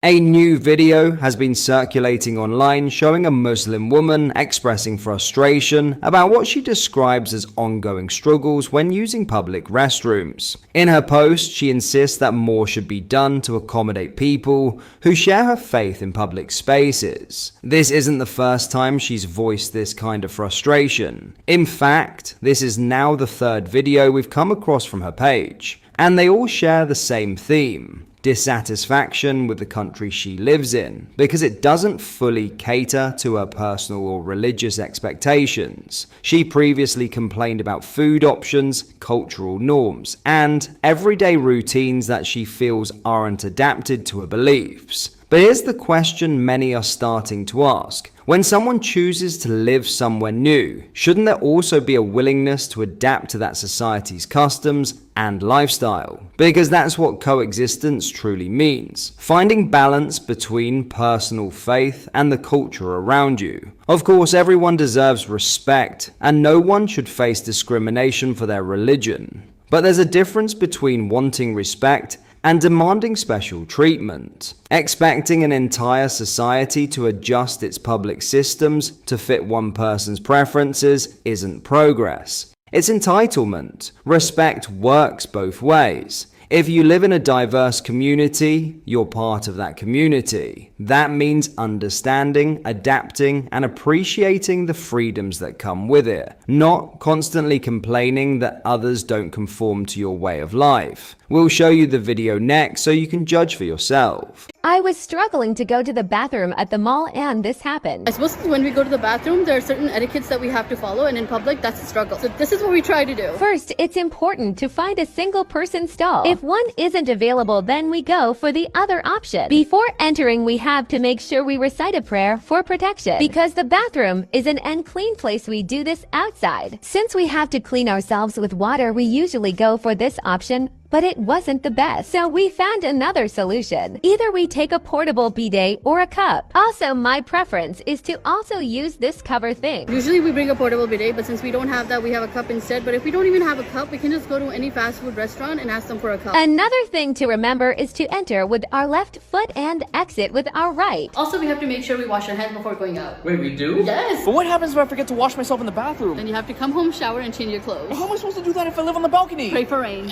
A new video has been circulating online showing a Muslim woman expressing frustration about what she describes as ongoing struggles when using public restrooms. In her post, she insists that more should be done to accommodate people who share her faith in public spaces. This isn't the first time she's voiced this kind of frustration. In fact, this is now the third video we've come across from her page, and they all share the same theme: dissatisfaction with the country she lives in, because it doesn't fully cater to her personal or religious expectations. She previously complained about food options, cultural norms, and everyday routines that she feels aren't adapted to her beliefs. But here's the question many are starting to ask. When someone chooses to live somewhere new, shouldn't there also be a willingness to adapt to that society's customs and lifestyle? Because that's what coexistence truly means: finding balance between personal faith and the culture around you. Of course, everyone deserves respect, and no one should face discrimination for their religion. But there's a difference between wanting respect and demanding special treatment. Expecting an entire society to adjust its public systems to fit one person's preferences isn't progress. It's entitlement. Respect works both ways. If you live in a diverse community, you're part of that community. That means understanding, adapting, and appreciating the freedoms that come with it, not constantly complaining that others don't conform to your way of life. We'll show you the video next so you can judge for yourself. I was struggling to go to the bathroom at the mall and this happened. I suppose when we go to the bathroom, there are certain etiquettes that we have to follow, and in public, that's a struggle. So this is what we try to do. First, it's important to find a single person stall. If one isn't available, then we go for the other option. Before entering, we have to make sure we recite a prayer for protection. Because the bathroom is an unclean place, we do this outside. Since we have to clean ourselves with water, we usually go for this option, but it wasn't the best. So we found another solution. Either we take a portable bidet or a cup. Also, my preference is to also use this cover thing. Usually we bring a portable bidet, but since we don't have that, we have a cup instead. But if we don't even have a cup, we can just go to any fast food restaurant and ask them for a cup. Another thing to remember is to enter with our left foot and exit with our right. Also, we have to make sure we wash our hands before going out. Wait, we do? Yes! But what happens if I forget to wash myself in the bathroom? Then you have to come home, shower, and change your clothes. How am I supposed to do that if I live on the balcony? Pray for rain.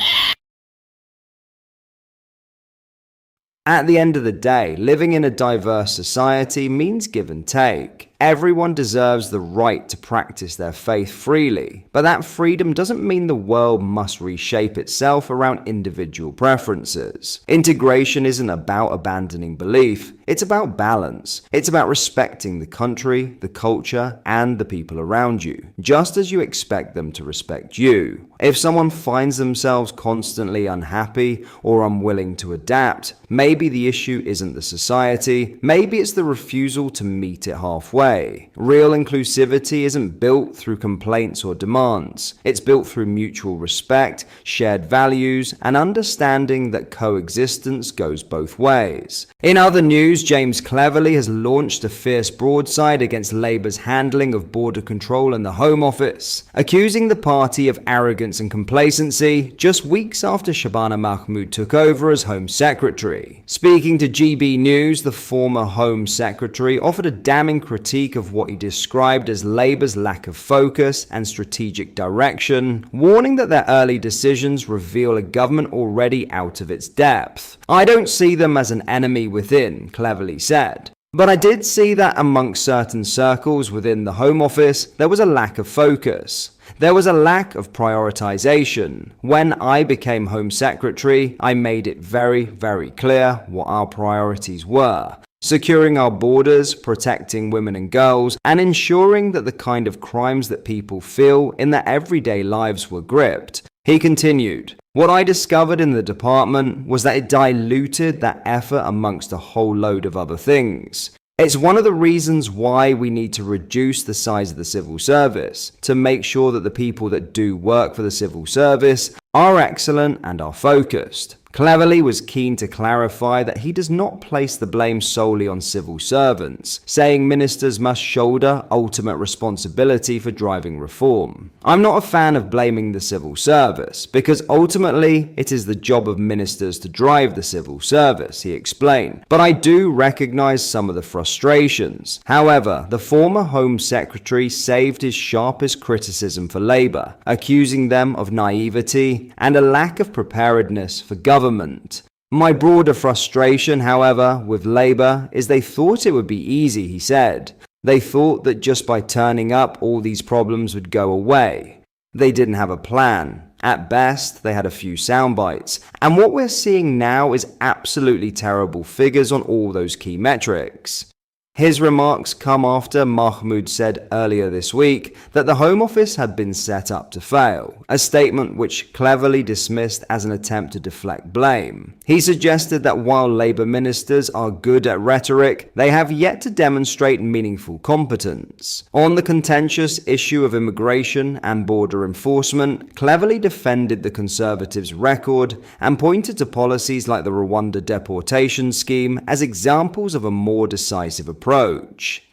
At the end of the day, living in a diverse society means give and take. Everyone deserves the right to practice their faith freely, but that freedom doesn't mean the world must reshape itself around individual preferences. Integration isn't about abandoning belief, it's about balance. It's about respecting the country, the culture, and the people around you, just as you expect them to respect you. If someone finds themselves constantly unhappy or unwilling to adapt, maybe the issue isn't the society, maybe it's the refusal to meet it halfway. Real inclusivity isn't built through complaints or demands. It's built through mutual respect, shared values, and understanding that coexistence goes both ways. In other news, James Cleverly has launched a fierce broadside against Labour's handling of border control and the Home Office, accusing the party of arrogance and complacency just weeks after Shabana Mahmood took over as Home Secretary. Speaking to GB News, the former Home Secretary offered a damning critique of what he described as Labour's lack of focus and strategic direction, warning that their early decisions reveal a government already out of its depth. "I don't see them as an enemy within," Cleverly said. "But I did see that amongst certain circles within the Home Office, there was a lack of focus. There was a lack of prioritization. When I became Home Secretary, I made it very, very clear what our priorities were: securing our borders, protecting women and girls, and ensuring that the kind of crimes that people feel in their everyday lives were gripped." He continued, "What I discovered in the department was that it diluted that effort amongst a whole load of other things. It's one of the reasons why we need to reduce the size of the civil service, to make sure that the people that do work for the civil service are excellent and are focused." Cleverly was keen to clarify that he does not place the blame solely on civil servants, saying ministers must shoulder ultimate responsibility for driving reform. I'm not a fan of blaming the civil service, because ultimately it is the job of ministers to drive the civil service, he explained. But I do recognize some of the frustrations. However, the former Home Secretary saved his sharpest criticism for Labour, accusing them of naivety and a lack of preparedness for government. My broader frustration, however, with Labour is they thought it would be easy, he said. They thought that just by turning up all these problems would go away. They didn't have a plan. At best, they had a few sound bites. And what we're seeing now is absolutely terrible figures on all those key metrics. His remarks come after Mahmoud said earlier this week that the Home Office had been set up to fail, a statement which cleverly dismissed as an attempt to deflect blame. He suggested that while Labour ministers are good at rhetoric, they have yet to demonstrate meaningful competence. On the contentious issue of immigration and border enforcement, cleverly defended the Conservatives' record and pointed to policies like the Rwanda deportation scheme as examples of a more decisive approach.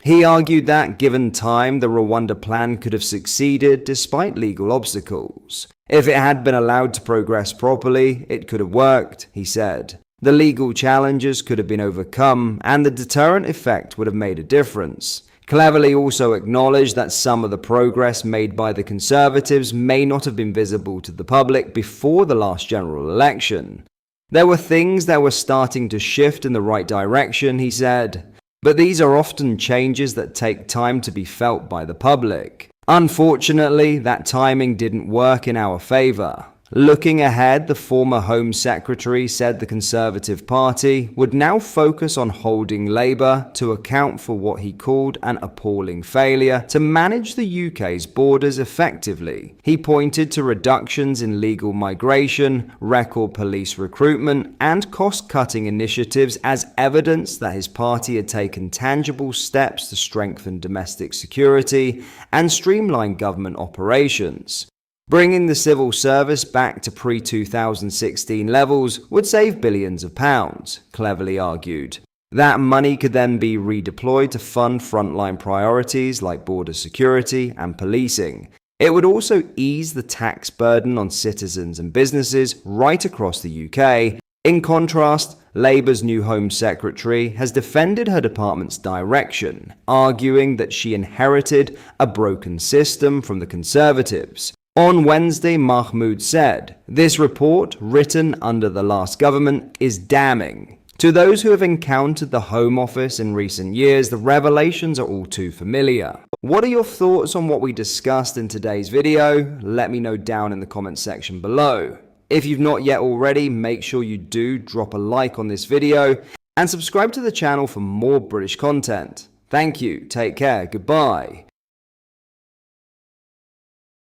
He argued that, given time, the Rwanda plan could have succeeded despite legal obstacles. If it had been allowed to progress properly, it could have worked, he said. The legal challenges could have been overcome, and the deterrent effect would have made a difference. Cleverly also acknowledged that some of the progress made by the Conservatives may not have been visible to the public before the last general election. There were things that were starting to shift in the right direction, he said. But these are often changes that take time to be felt by the public. Unfortunately, that timing didn't work in our favor. Looking ahead, the former Home Secretary said the Conservative Party would now focus on holding Labour to account for what he called an appalling failure to manage the UK's borders effectively. He pointed to reductions in legal migration, record police recruitment, and cost-cutting initiatives as evidence that his party had taken tangible steps to strengthen domestic security and streamline government operations. Bringing the civil service back to pre-2016 levels would save billions of pounds, Cleverly argued. That money could then be redeployed to fund frontline priorities like border security and policing. It would also ease the tax burden on citizens and businesses right across the UK. In contrast, Labour's new Home Secretary has defended her department's direction, arguing that she inherited a broken system from the Conservatives. On Wednesday, Mahmoud said, "This report, written under the last government, is damning. To those who have encountered the Home Office in recent years, the revelations are all too familiar." What are your thoughts on what we discussed in today's video? Let me know down in the comments section below. If you've not yet already, make sure you do drop a like on this video and subscribe to the channel for more British content. Thank you, take care, goodbye.